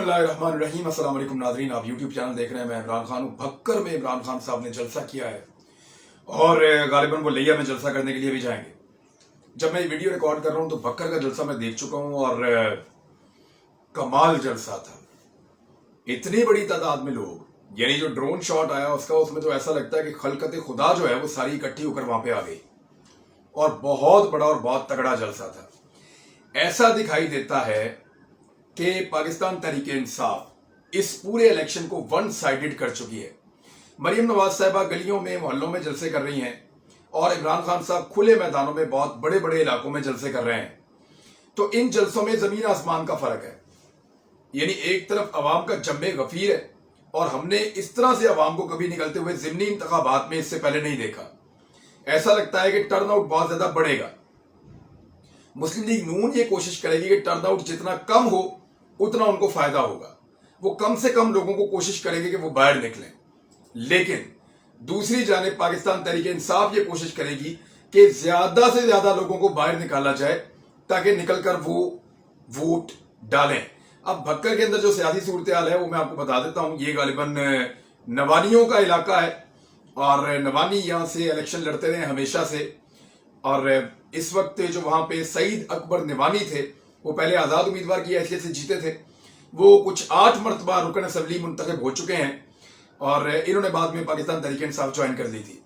बिस्मिल्लाहिर्रहमानिर्रहीम। अस्सलाम वालेकुम नाज़रीन, आप यूट्यूब चैनल देख रहे हैं। मैं इमरान खान हूँ। भक्कर में इमरान खान साहब ने जलसा किया है और गालिबन वो लिया में जलसा करने के लिए भी जाएंगे। जब मैं ये वीडियो रिकॉर्ड कर रहा हूँ तो भक्कर का जलसा मैं देख चुका हूँ और कमाल जलसा था। इतनी बड़ी तादाद में लोग, यानी जो ड्रोन शॉट आया उसका, उसमें तो ऐसा लगता है कि खलकत खुदा जो है वो सारी इकट्ठी होकर वहां पे आ गई और बहुत बड़ा और बहुत तगड़ा जलसा था। ऐसा दिखाई देता है कि पाकिस्तान तहरीके इंसाफ इस पूरे इलेक्शन को वन साइडेड कर चुकी है। मरीम नवाज साहिबा गलियों में, मोहल्लों में जलसे कर रही हैं और इमरान खान साहब खुले मैदानों में बहुत बड़े बड़े इलाकों में जलसे कर रहे हैं। तो इन जलसों में जमीन आसमान का फर्क है। यानी एक तरफ अवाम का जम्मे गफीर है और हमने इस तरह से अवाम को कभी निकलते हुए ज़िमनी इंतखाबात में इससे पहले नहीं देखा। ऐसा लगता है कि टर्न आउट बहुत ज्यादा बढ़ेगा। मुस्लिम लीग नून ये कोशिश करेगी कि टर्न आउट जितना कम हो उतना उनको फायदा होगा। वो कम से कम लोगों को कोशिश करेगी कि वो बाहर निकलें। लेकिन दूसरी जानिब पाकिस्तान तहरीके इंसाफ ये कोशिश करेगी कि ज्यादा से ज्यादा लोगों को बाहर निकाला जाए ताकि निकलकर वो वोट डालें। अब भक्कर के अंदर जो सियासी सूरत हाल है वो मैं आपको बता देता हूं। ये गालिबन नवानियों का इलाका है और नवानी यहां से इलेक्शन लड़ते रहे हमेशा से। और इस वक्त जो वहां पे सईद अकबर नवानी थे वो पहले आजाद उम्मीदवार की हैसियत से जीते थे। वो कुछ 8 मरतबा रुकन असम्बली मुंतखब हो चुके हैं और इन्होंने बाद में पाकिस्तान तहरीक इंसाफ ज्वाइन कर ली थी।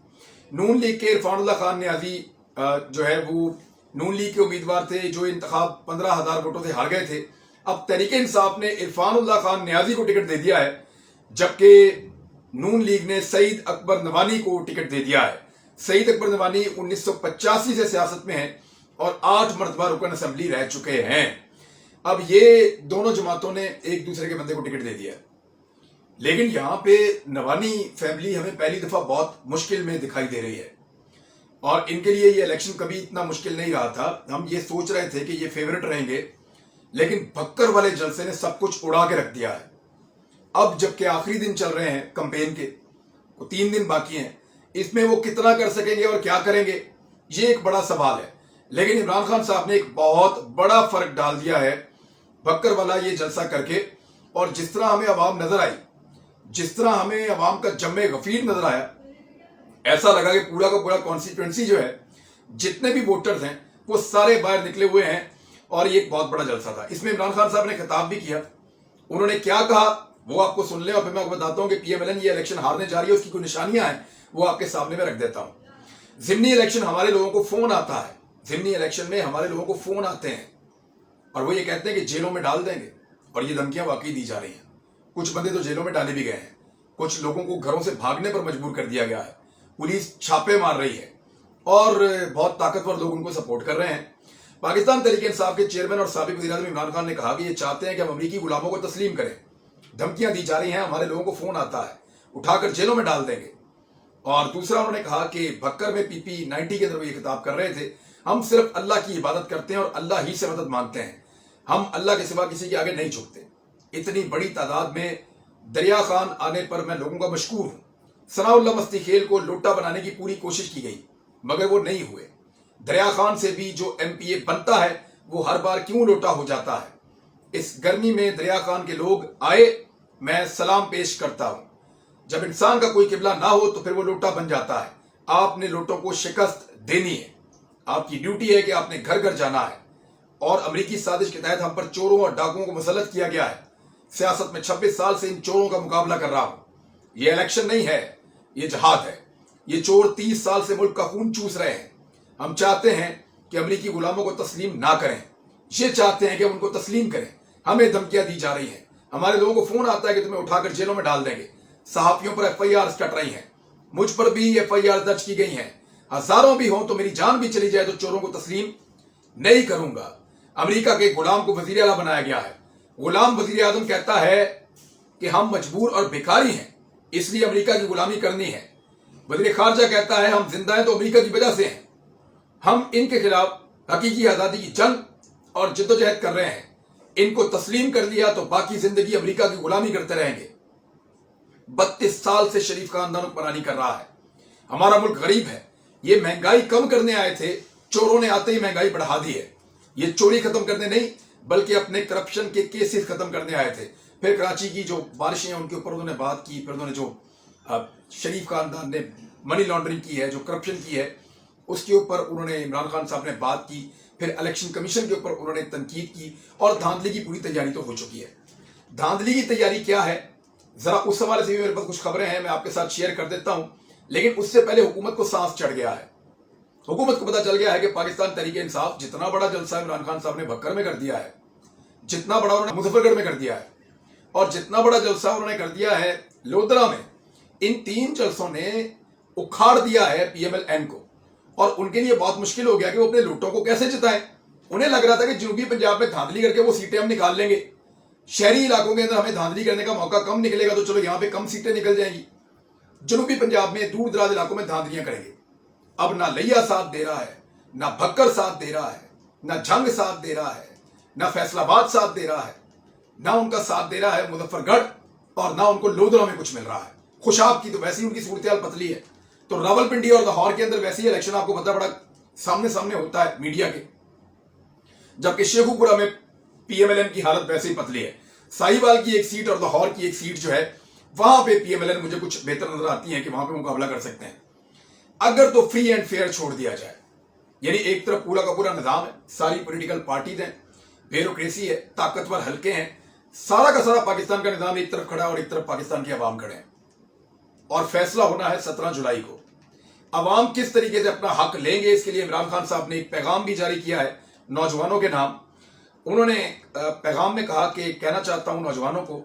नून लीग के इरफानुल्लाह खान न्याजी जो है वो नून लीग के उम्मीदवार थे जो इंतखाब 15,000 वोटों से हार गए थे। अब तहरीक इंसाफ ने इरफानुल्लाह खान न्याजी को टिकट दे दिया है, जबकि नून लीग ने सईद अकबर नवानी को टिकट दे दिया है। सईद अकबर नवानी 1985 से सियासत में है और 8 मरतबा रुकन असम्बली रह चुके हैं। अब ये दोनों जमातों ने एक दूसरे के बंदे को टिकट दे दिया। लेकिन यहां पे नवानी फैमिली हमें पहली दफा बहुत मुश्किल में दिखाई दे रही है और इनके लिए ये इलेक्शन कभी इतना मुश्किल नहीं रहा था। हम ये सोच रहे थे कि ये फेवरेट रहेंगे, लेकिन भक्कर वाले जलसे ने सब कुछ उड़ा के रख दिया है। अब जबकि आखिरी दिन चल रहे हैं कैंपेन के, वो 3 दिन बाकी हैं, इसमें वो कितना कर सकेंगे और क्या करेंगे ये एक बड़ा सवाल है। लेकिन इमरान खान साहब ने एक बहुत बड़ा फर्क डाल दिया है भक्कर वाला ये जलसा करके। और जिस तरह हमें अवाम नजर आई, जिस तरह हमें अवाम का जम्मे गफीर नजर आया, ऐसा लगा कि पूरा का पूरा कॉन्स्टिट्यूंसी जो है, जितने भी वोटर्स हैं वो सारे बाहर निकले हुए हैं और ये एक बहुत बड़ा जलसा था। इसमें इमरान खान साहब ने खिताब भी किया। उन्होंने क्या कहा वो आपको सुन ले और फिर मैं आपको बताता हूं कि पीएमएलएन ये इलेक्शन हारने जा रही है, उसकी कोई निशानियां हैं वो आपके सामने में रख देता हूं। जिमनी इलेक्शन हमारे लोगों को फोन आता है, जिमनी इलेक्शन में हमारे लोगों को फोन आते हैं और वो ये कहते हैं कि जेलों में डाल देंगे और ये धमकियां वाकई दी जा रही हैं। कुछ बंदे तो जेलों में डाले भी गए हैं, कुछ लोगों को घरों से भागने पर मजबूर कर दिया गया है, पुलिस छापे मार रही है और बहुत ताकतवर लोग उनको सपोर्ट कर रहे हैं। पाकिस्तान तहरीक इंसाफ के चेयरमैन और साबिक वज़ीर-ए-आज़म इमरान खान ने कहा कि ये चाहते हैं कि हम अमरीकी गुलामों को तस्लीम करें। धमकियां दी जा रही हैं, हमारे लोगों को फोन आता है, उठाकर जेलों में डाल देंगे। और दूसरा उन्होंने कहा कि भक्कर में PP90 के अंदर ये खिताब कर रहे थे, हम सिर्फ अल्लाह की इबादत करते हैं और अल्लाह ही से मदद मांगते हैं, हम अल्लाह के सिवा किसी के आगे नहीं झुकते। इतनी बड़ी तादाद में दरिया खान आने पर मैं लोगों का मशकूर हूं। सनाउल्लाह मस्ती खेल को लोटा बनाने की पूरी कोशिश की गई मगर वो नहीं हुए। दरिया खान से भी जो MPA बनता है वो हर बार क्यों लोटा हो जाता है। इस गर्मी में दरिया खान के लोग आए, मैं सलाम पेश करता हूं। जब इंसान का कोई किबला ना हो तो फिर वो लोटा बन जाता है। आपने लोटों को शिकस्त देनी है, आपकी ड्यूटी है कि आपने घर घर जाना है। और अमरीकी साजिश के तहत हम पर चोरों और डाकुओं को मुसल्लत किया गया है। सियासत में 26 साल से इन चोरों का मुकाबला कर रहा हूं। ये इलेक्शन नहीं है, ये जहाद है। ये चोर 30 साल से मुल्क का खून चूस रहे हैं। हम चाहते हैं कि अमरीकी गुलामों को तस्लीम ना करें, ये चाहते हैं कि हम उनको तस्लीम करें। हमें धमकियां दी जा रही हैं, हमारे लोगों को फोन आता है कि तुम्हें उठाकर जेलों में डाल देंगे। सहाफियों पर FIR कट रही हैं, मुझ पर भी FIR दर्ज की गई हैं। हजारों भी हों तो मेरी जान भी चली जाए तो चोरों को तस्लीम नहीं करूंगा। अमेरिका के गुलाम को वजीर आला बनाया गया है। गुलाम वजीर आजम कहता है कि हम मजबूर और भिखारी हैं, इसलिए अमेरिका की गुलामी करनी है। वजीर खारजा कहता है हम जिंदा हैं तो अमेरिका की वजह से हैं। हम इनके खिलाफ हकीकी आजादी की जंग और जिद्दोजहद कर रहे हैं। इनको तस्लीम कर लिया तो बाकी जिंदगी अमेरिका की गुलामी करते रहेंगे। 32 साल से शरीफ खानदान हुक्मरानी कर रहा है। हमारा मुल्क गरीब है। ये महंगाई कम करने आए थे, चोरों ने आते ही महंगाई बढ़ा दी है। ये चोरी खत्म करने नहीं बल्कि अपने करप्शन के केसेस खत्म करने आए थे। फिर कराची की जो बारिशें हैं उनके ऊपर उन्होंने बात की, फिर उन्होंने जो शरीफ खानदान ने मनी लॉन्ड्रिंग की है, जो करप्शन की है, उसके ऊपर उन्होंने इमरान खान साहब ने बात की। फिर इलेक्शन कमीशन के ऊपर उन्होंने तनकीद की और धांधली की पूरी तैयारी तो हो चुकी है। धांधली की तैयारी क्या है, जरा उस हवाले से भी मेरे पास कुछ खबरें हैं, मैं आपके साथ शेयर कर देता हूं। लेकिन उससे पहले हुकूमत को सांस चढ़ गया है। हुकूमत को पता चल गया है कि पाकिस्तान तहरीक इंसाफ जितना बड़ा जलसा इमरान खान साहब ने भक्कर में कर दिया है, जितना बड़ा उन्होंने मुजफ्फरगढ़ में कर दिया है, और जितना बड़ा जलसा उन्होंने कर दिया है लोधरा में, इन 3 जलसों ने उखाड़ दिया है PMLN को। और उनके लिए बहुत मुश्किल हो गया कि वो अपने लूटों को कैसे जिताएं। उन्हें लग रहा था कि जनूबी पंजाब में धांधली करके वो सीटें हम निकाल लेंगे, शहरी इलाकों के अंदर हमें धांधली करने का मौका कम निकलेगा, तो चलो यहां पे कम सीटें निकल जाएंगी, जनूबी पंजाब में दूर दराज इलाकों में धांधलियां करेंगे। अब ना लिया साथ दे रहा है, ना भक्कर साथ दे रहा है, ना झंग साथ दे रहा है, ना फैसलाबाद साथ दे रहा है, ना उनका साथ दे रहा है मुजफ्फरगढ़, और ना उनको लोधरा में कुछ मिल रहा है। खुशाब की तो वैसे ही उनकी सूरत पतली है, तो रावलपिंडी और लाहौर के अंदर वैसे ही इलेक्शन आपको पता बड़ा सामने सामने होता है मीडिया के, जबकि शेखुपुरा में PMLN की हालत वैसे ही पतली है। साहिवाल की एक सीट और लाहौर की एक सीट जो है वहां पे PMLN मुझे कुछ बेहतर नजर आती है कि वहां पे मुकाबला कर सकते हैं, अगर तो फ्री एंड फेयर छोड़ दिया जाए। यानी एक तरफ पूरा का पूरा निजाम है, सारी पॉलिटिकल पार्टीज हैं, ब्यूरोक्रेसी है, ताकतवर हल्के हैं, सारा का सारा पाकिस्तान का निजाम एक तरफ खड़ा है और एक तरफ पाकिस्तान के अवाम खड़े हैं। और फैसला होना है 17 जुलाई को। अवाम किस तरीके से अपना हक लेंगे, इसके लिए इमरान खान साहब ने एक पैगाम भी जारी किया है नौजवानों के नाम। उन्होंने पैगाम में कहा कि कहना चाहता हूं नौजवानों को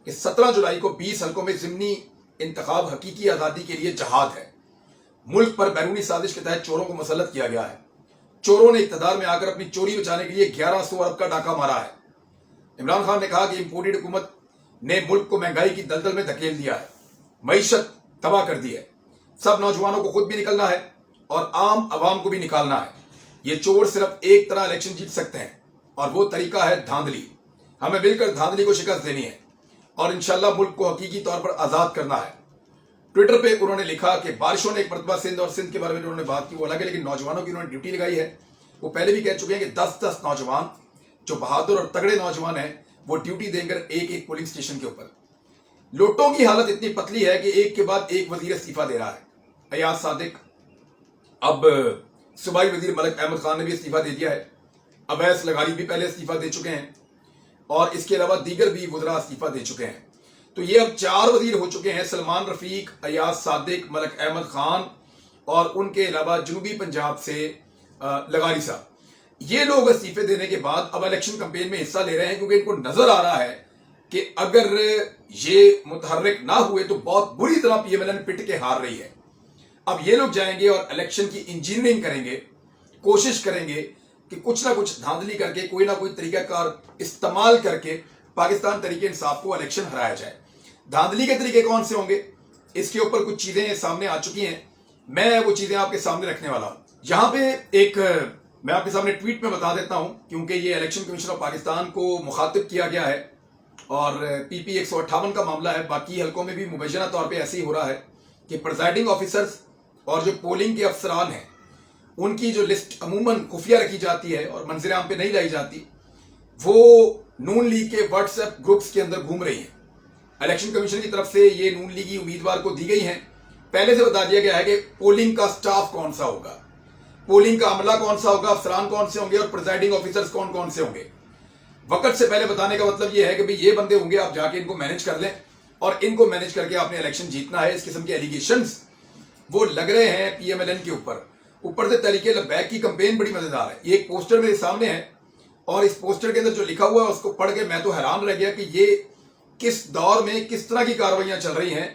कि 17 जुलाई को 20 हल्कों में ज़िमनी इंतखाब हकीकी आज़ादी के लिए जहाद है। मुल्क पर बैरूनी साजिश के तहत चोरों को मुसल्लत किया गया है। चोरों ने इक़्तिदार में आकर अपनी चोरी बचाने के लिए 1100 अरब का डाका मारा है। इमरान खान ने कहा कि इम्पोर्टेड हुकूमत ने मुल्क को महंगाई की दलदल में धकेल दिया है, मईशत तबाह कर दी है। सब नौजवानों को खुद भी निकलना है और आम आवाम को भी निकालना है। ये चोर सिर्फ एक तरह इलेक्शन जीत सकते हैं और वो तरीका है धांधली। हमें मिलकर धांधली को शिकस्त देनी है और इंशाल्लाह मुल्क को हकीकी तौर पर आजाद करना है। ट्विटर पे उन्होंने लिखा कि बारिशों ने एक मरतबा सिंध और सिंध के बारे में उन्होंने बात की, वो अलग है, लेकिन नौजवानों की उन्होंने ड्यूटी लगाई है। वो पहले भी कह चुके हैं कि 10-10 नौजवान जो बहादुर और तगड़े नौजवान हैं वो ड्यूटी देंगे एक एक पोलिंग स्टेशन के ऊपर। लोटों की हालत इतनी पतली है कि एक के बाद एक वजीर इस्तीफा दे रहा है। अयाज सादिक, अब सूबाई वजीर मलिक अहमद खान ने भी इस्तीफा दे दिया है, अवैस लगारी भी पहले इस्तीफा दे चुके हैं और इसके अलावा दीगर भी वज़रा इस्तीफा दे चुके हैं। तो ये अब 4 वजीर हो चुके हैं, सलमान रफीक, अयाज सादिक, मलिक अहमद खान और उनके अलावा जनूबी पंजाब से लगारी साहब। ये लोग इस्तीफे देने के बाद अब इलेक्शन कैंपेन में हिस्सा ले रहे हैं, क्योंकि इनको नजर आ रहा है कि अगर ये मुतहर्रिक ना हुए तो बहुत बुरी तरह PMLN पिट के हार रही है। अब ये लोग जाएंगे और इलेक्शन की इंजीनियरिंग करेंगे, कोशिश करेंगे कि कुछ ना कुछ धांधली करके, कोई ना कोई तरीकाकार इस्तेमाल करके पाकिस्तान तरीके इंसाफ को इलेक्शन हराया जाए। धांधली के तरीके कौन से होंगे, इसके ऊपर कुछ चीजें सामने आ चुकी हैं, मैं वो चीजें आपके सामने रखने वाला हूं। यहां पे एक मैं आपके सामने ट्वीट में बता देता हूं, क्योंकि ये इलेक्शन कमीशन ऑफ पाकिस्तान को मुखातिब किया गया है और PP 158 का मामला है। बाकी हल्कों में भी मुबैना तौर पर ऐसे ही हो रहा है कि प्रिजाइडिंग ऑफिसर्स और जो पोलिंग के अफसरान हैं उनकी जो लिस्ट अमूमन खुफिया रखी जाती है और मंजर आम पे नहीं लाई जाती, वो नून लीग के व्हाट्सएप ग्रुप्स के अंदर घूम रही है। इलेक्शन कमीशन की तरफ से ये नून लीगी उम्मीदवार को दी गई हैं। पहले से बता दिया गया है कि पोलिंग का स्टाफ कौन सा होगा, पोलिंग का अमला कौन सा होगा, अफसरान कौन से होंगे और प्रिजाइडिंग ऑफिसर्स कौन कौन से होंगे। वक्त से पहले बताने का मतलब ये है कि भाई ये बंदे होंगे, आप जाके इनको मैनेज कर लें और इनको मैनेज करके आपने इलेक्शन जीतना है। इस किस्म के एलिगेशंस वो लग रहे हैं PMLN के ऊपर से तरीके लबैक की कंपेन बड़ी मजेदार है। ये एक पोस्टर मेरे सामने है और इस पोस्टर के अंदर जो लिखा हुआ है उसको पढ़ के मैं तो हैरान रह गया कि ये किस दौर में किस तरह की कार्रवाइयां चल रही हैं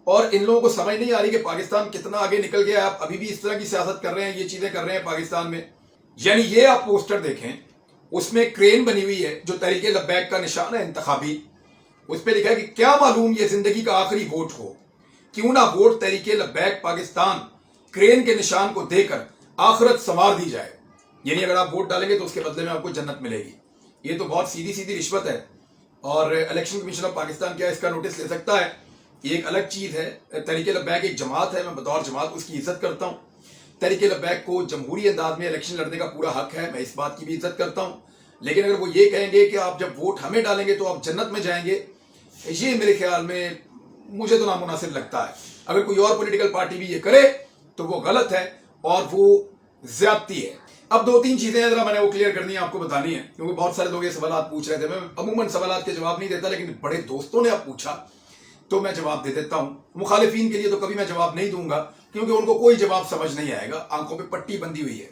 और इन लोगों को समझ नहीं आ रही कि पाकिस्तान कितना आगे निकल गया है। आप अभी भी इस तरह की सियासत कर रहे हैं, ये चीजें कर रहे हैं पाकिस्तान में। यानी ये आप पोस्टर देखें, उसमें क्रेन बनी हुई है जो तरीके लबैक का निशान है इंतखाबी, उस पर लिखा है कि क्या मालूम ये जिंदगी का आखिरी वोट हो, क्यों ना वोट तरीके लबैक पाकिस्तान क्रेन के निशान को देकर आखिरत संवार दी जाए। यानी अगर आप वोट डालेंगे तो उसके बदले में आपको जन्नत मिलेगी। ये तो बहुत सीधी सीधी रिश्वत है और इलेक्शन कमीशन ऑफ पाकिस्तान क्या इसका नोटिस ले सकता है, ये एक अलग चीज है। तरीके लबैक एक जमात है, मैं बतौर जमात उसकी इज्जत करता हूँ। तरीके लबैक को जमहूरी अंदाज में इलेक्शन लड़ने का पूरा हक है, मैं इस बात की भी इज्जत करता हूँ। लेकिन अगर वो ये कहेंगे कि आप जब वोट हमें डालेंगे तो आप जन्नत में जाएंगे, یہ میرے خیال میں مجھے تو نامناسب لگتا ہے. اگر کوئی اور پولیٹیکل پارٹی بھی یہ کرے تو وہ غلط ہے اور وہ زیادتی ہے. اب 2-3 چیزیں ذرا میں نے وہ کلیئر کرنی ہے، آپ کو بتانی ہے، کیونکہ بہت سارے لوگ یہ سوالات پوچھ رہے تھے. میں عموماً سوالات کے جواب نہیں دیتا، لیکن بڑے دوستوں نے اب پوچھا تو میں جواب دے دیتا ہوں. مخالفین کے لیے تو کبھی میں جواب نہیں دوں گا، کیونکہ ان کو کوئی جواب سمجھ نہیں آئے گا، آنکھوں پہ پٹی بندھی ہوئی ہے.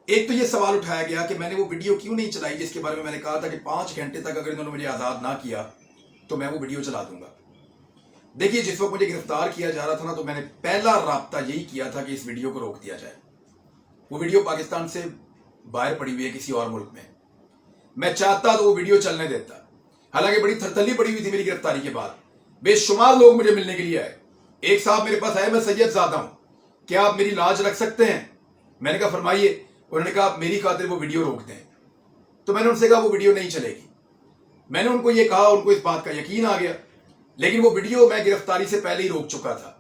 ایک تو یہ سوال اٹھایا گیا کہ میں نے وہ ویڈیو کیوں نہیں چلائی جس کے بارے میں نے کہا تھا کہ 5 گھنٹے تک اگر انہوں نے مجھے آزاد نہ کیا تو میں وہ ویڈیو چلا دوں گا. دیکھیے، جس وقت مجھے گرفتار کیا جا رہا تھا نا، تو میں نے پہلا رابطہ یہی کیا تھا کہ اس ویڈیو کو روک دیا جائے. وہ ویڈیو پاکستان سے باہر پڑی ہوئی ہے کسی اور ملک میں. میں چاہتا تو وہ ویڈیو چلنے دیتا، حالانکہ بڑی تھرتلی پڑی ہوئی تھی میری گرفتاری کے بعد. بے شمار لوگ مجھے ملنے کے لیے آئے. ایک صاحب میرے پاس آئے، میں سید زادہ ہوں، کیا آپ میری لاج رکھ سکتے ہیں؟ میں نے کہا فرمائیے. انہوں نے کہا آپ میری خاطر وہ ویڈیو روک دیں. تو میں نے ان سے کہا وہ ویڈیو نہیں چلے گی. میں نے ان کو یہ کہا، ان کو اس بات کا یقین آ گیا. لیکن وہ ویڈیو میں گرفتاری سے پہلے ہی روک چکا تھا،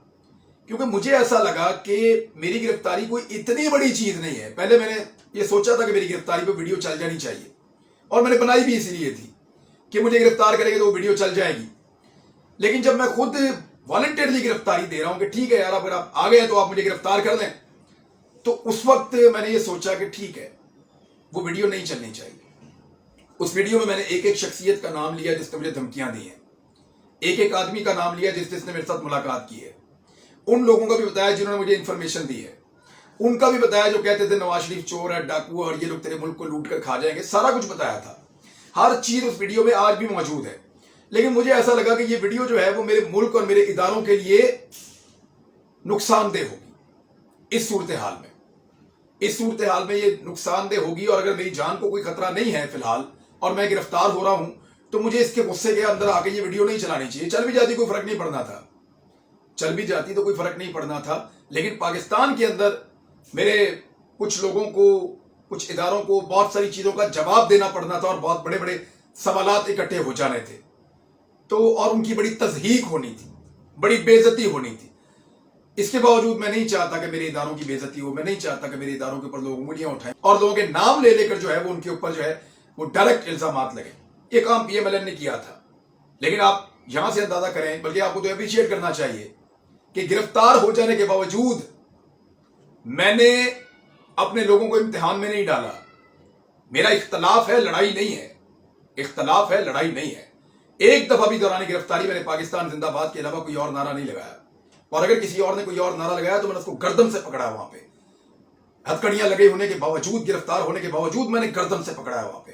کیونکہ مجھے ایسا لگا کہ میری گرفتاری کوئی اتنی بڑی چیز نہیں ہے. پہلے میں نے یہ سوچا تھا کہ میری گرفتاری پہ ویڈیو چل جانی چاہیے، اور میں نے بنائی بھی اس لیے تھی کہ مجھے گرفتار کرے گے تو وہ ویڈیو چل جائے گی. لیکن جب میں خود والنٹیرلی گرفتاری دے رہا ہوں کہ ٹھیک ہے یار، اگر آپ آ گئے تو آپ مجھے گرفتار کر لیں، تو اس وقت میں نے یہ سوچا کہ ٹھیک ہے، وہ ویڈیو نہیں چلنی چاہیے. اس ویڈیو میں نے ایک ایک شخصیت کا نام لیا جس نے مجھے دھمکیاں دی ہیں، ایک ایک آدمی کا نام لیا جس نے میرے ساتھ ملاقات کی ہے. ان لوگوں کا بھی بتایا جنہوں نے مجھے انفارمیشن دی ہے، ان کا بھی بتایا جو کہتے تھے نواز شریف چور ہے، ڈاکو ہے، اور یہ لوگ تیرے ملک کو لوٹ کر کھا جائیں گے. سارا کچھ بتایا تھا، ہر چیز اس ویڈیو میں آج بھی موجود ہے. لیکن مجھے ایسا لگا کہ یہ ویڈیو جو ہے وہ میرے ملک اور میرے اداروں کے لیے نقصان دہ ہوگی. اس صورتحال میں یہ نقصان دہ ہوگی، اور اگر میری جان کو کوئی خطرہ نہیں ہے فی الحال اور میں گرفتار ہو رہا ہوں، تو مجھے اس کے غصے کے اندر آ کے یہ ویڈیو نہیں چلانی چاہیے. چل بھی جاتی کوئی فرق نہیں پڑنا تھا، لیکن پاکستان کے اندر میرے کچھ لوگوں کو، کچھ اداروں کو بہت ساری چیزوں کا جواب دینا پڑنا تھا، اور بہت بڑے بڑے سوالات اکٹھے ہو جانے تھے، تو اور ان کی بڑی تضحیق ہونی تھی، بڑی بے عزتی ہونی تھی. اس کے باوجود میں نہیں چاہتا کہ میرے اداروں کی بے عزتی ہو. میں نہیں چاہتا کہ میرے اداروں کے اوپر لوگ انگلیاں اٹھائیں اور لوگوں کے نام لے لے کر جو ہے وہ ان کے اوپر جو ہے وہ ڈائریکٹ الزامات لگے. یہ کام پی ایم ایل این نے کیا تھا. لیکن آپ یہاں سے اندازہ کریں، بلکہ آپ کو تو اپریشیٹ کرنا چاہیے کہ گرفتار ہو جانے کے باوجود میں نے اپنے لوگوں کو امتحان میں نہیں ڈالا. میرا اختلاف ہے، لڑائی نہیں ہے. ایک دفعہ بھی دوران گرفتاری میں نے پاکستان زندہ باد کے علاوہ کوئی اور نعرہ نہیں لگایا، اور اگر کسی اور نے کوئی اور نعرہ لگایا تو میں نے اس کو گردن سے پکڑا. وہاں پہ ہتھکڑیاں لگے ہونے کے باوجود، گرفتار ہونے کے باوجود میں نے گردن سے پکڑا ہے وہاں پہ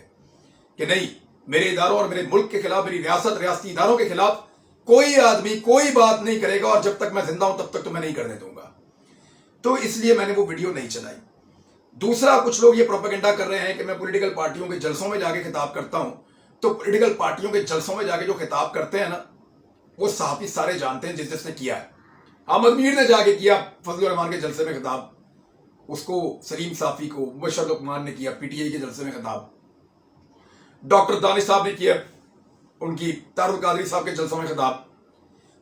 کہ نہیں، میرے اداروں اور میرے ملک کے خلاف، میری ریاستی اداروں کے خلاف کوئی آدمی کوئی بات نہیں کرے گا، اور جب تک میں زندہ ہوں تب تک تو میں نہیں کرنے دوں گا. تو اس لیے میں نے وہ ویڈیو نہیں چلائی. دوسرا، کچھ لوگ یہ پروپیگنڈا کر رہے ہیں کہ میں پولیٹیکل پارٹیوں کے جلسوں میں جا کے خطاب کرتا ہوں. تو پولیٹیکل پارٹیوں کے جلسوں میں جا کے جو خطاب کرتے ہیں نا، وہ صحافی سارے جانتے ہیں جس نے کیا ہے. احمد میر نے جا کے کیا فضل الرحمان کے جلسے میں خطاب، اس کو سلیم صافی کو مبشر لقمان نے کیا پی ٹی آئی کے جلسے میں خطاب، ڈاکٹر دانش صاحب نے کیا ان کی طاہر القادری صاحب کے جلسوں میں خطاب.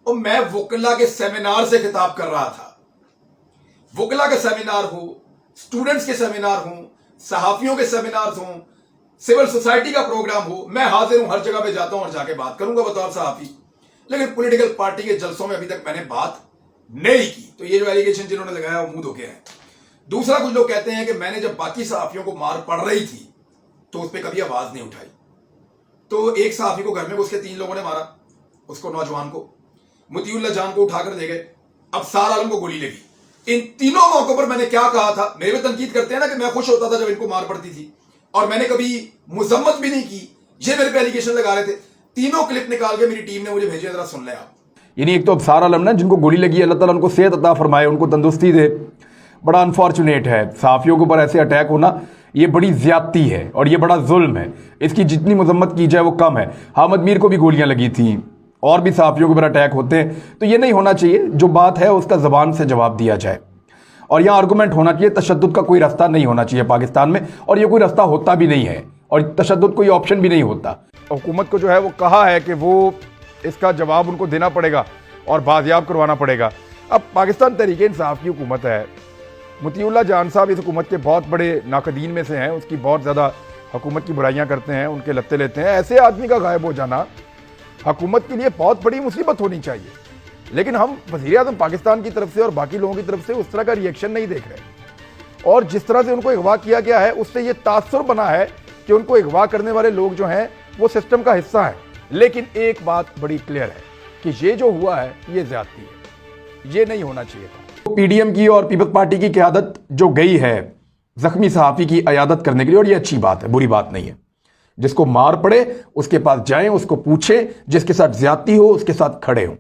اور میں وکلا کے سیمینار سے خطاب کر رہا تھا. وکلا کا سیمینار ہو، اسٹوڈنٹس کے سیمینار ہوں، صحافیوں کے سیمینار ہوں، سول سوسائٹی کا پروگرام ہو، میں حاضر ہوں، ہر جگہ پہ جاتا ہوں اور جا کے بات کروں گا بطور صحافی. لیکن پولیٹیکل پارٹی کے جلسوں میں ابھی تک میں نے بات نہیں کی. تو یہ جو ایلیگیشن جنہوں نے لگایا وہ منہ دھوکے ہیں. دوسرا، کچھ لوگ کہتے ہیں کہ میں نے جب باقی صحافیوں کو مار پڑ رہی تھی تو اس پہ کبھی آواز نہیں اٹھائی. تو ایک صحافی کو گھر میں اس کے 3 لوگوں نے مارا، اس کو نوجوان کو، مطیع اللہ جان کو اٹھا کر لے گئے، ابصار عالم کو گولی لگی. ان تینوں موقعوں پر میں نے کیا کہا تھا؟ میرے پہ تنقید کرتے ہیں نا کہ میں خوش ہوتا تھا جب ان کو مار پڑتی تھی، اور میں نے کبھی مذمت بھی نہیں کی. یہ میرے پہ ایلیگیشن لگا رہے تھے. تینوں کلپ نکال کے میری ٹیم نے مجھے بھیجے، ذرا سن لیں آپ. یعنی ایک تو ابصار عالم نا، جن کو گولی لگی، اللہ تعالیٰ ان کو صحت عطا فرمائے، ان کو تندرستی دے. بڑا انفارچونیٹ ہے، صحافیوں کے اوپر ایسے اٹیک ہونا یہ بڑی زیادتی ہے اور یہ بڑا ظلم ہے. اس کی جتنی مذمت کی جائے وہ کم ہے. احمد میر کو بھی گولیاں لگی تھیں، اور بھی صحافیوں کے اوپر اٹیک ہوتے ہیں. تو یہ نہیں ہونا چاہیے. جو بات ہے اس کا زبان سے جواب دیا جائے، اور یہاں آرگومنٹ ہونا چاہیے. تشدد کا کوئی راستہ نہیں ہونا چاہیے پاکستان میں، اور یہ کوئی راستہ ہوتا بھی نہیں ہے، اور تشدد کوئی آپشن بھی نہیں ہوتا. حکومت کو جو ہے وہ کہا ہے کہ وہ اس کا جواب ان کو دینا پڑے گا اور بازیاب کروانا پڑے گا. اب پاکستان تحریک انصاف کی حکومت ہے. مطیع اللہ جان صاحب اس حکومت کے بہت بڑے ناقدین میں سے ہیں. اس کی بہت زیادہ حکومت کی برائیاں کرتے ہیں، ان کے لتے لیتے ہیں. ایسے آدمی کا غائب ہو جانا हुकूमत के लिए बहुत बड़ी मुसीबत होनी चाहिए, लेकिन हम वज़ीर आज़म पाकिस्तान की तरफ से और बाकी लोगों की तरफ से उस तरह का रिएक्शन नहीं देख रहे। और जिस तरह से उनको अगवा किया गया है उससे ये तासुर बना है कि उनको अगवा करने वाले लोग जो हैं वो सिस्टम का हिस्सा है। लेकिन एक बात बड़ी क्लियर है कि ये जो हुआ है ये ज्यादती है, ये नहीं होना चाहिए था। पीडीएम की और पीपल्स पार्टी की क़यादत जो गई है जख्मी सहाफ़ी की अयादत करने के लिए, और ये अच्छी बात है, बुरी बात नहीं है। जिसको मार पड़े उसके पास जाएं, उसको पूछें, जिसके साथ ज्यादती हो उसके साथ खड़े हों।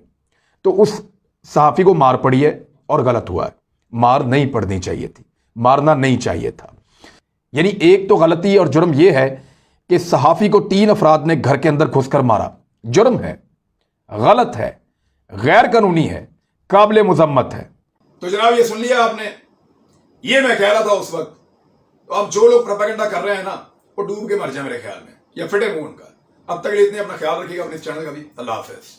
तो उस सहाफ़ी को मार पड़ी है और गलत हुआ है, मार नहीं पड़नी चाहिए थी, मारना नहीं चाहिए था। यानी एक तो गलती और जुर्म यह है कि सहाफ़ी को 3 अफराद ने घर के अंदर घुसकर मारा, जुर्म है, गलत है, गैर कानूनी है, काबिल मुज़म्मत है। तो जनाब ये सुन लिया आपने, ये मैं कह रहा था उस वक्त। तो अब जो लोग प्रोपेगेंडा कर रहे हैं ना वो डूब के मर जाए मेरे ख्याल में, या फिटे मुंह उनका। अब तक के लिए इतने अपना ख्याल रखिएगा, अपने इस चैनल का भी। अल्लाह हाफिज।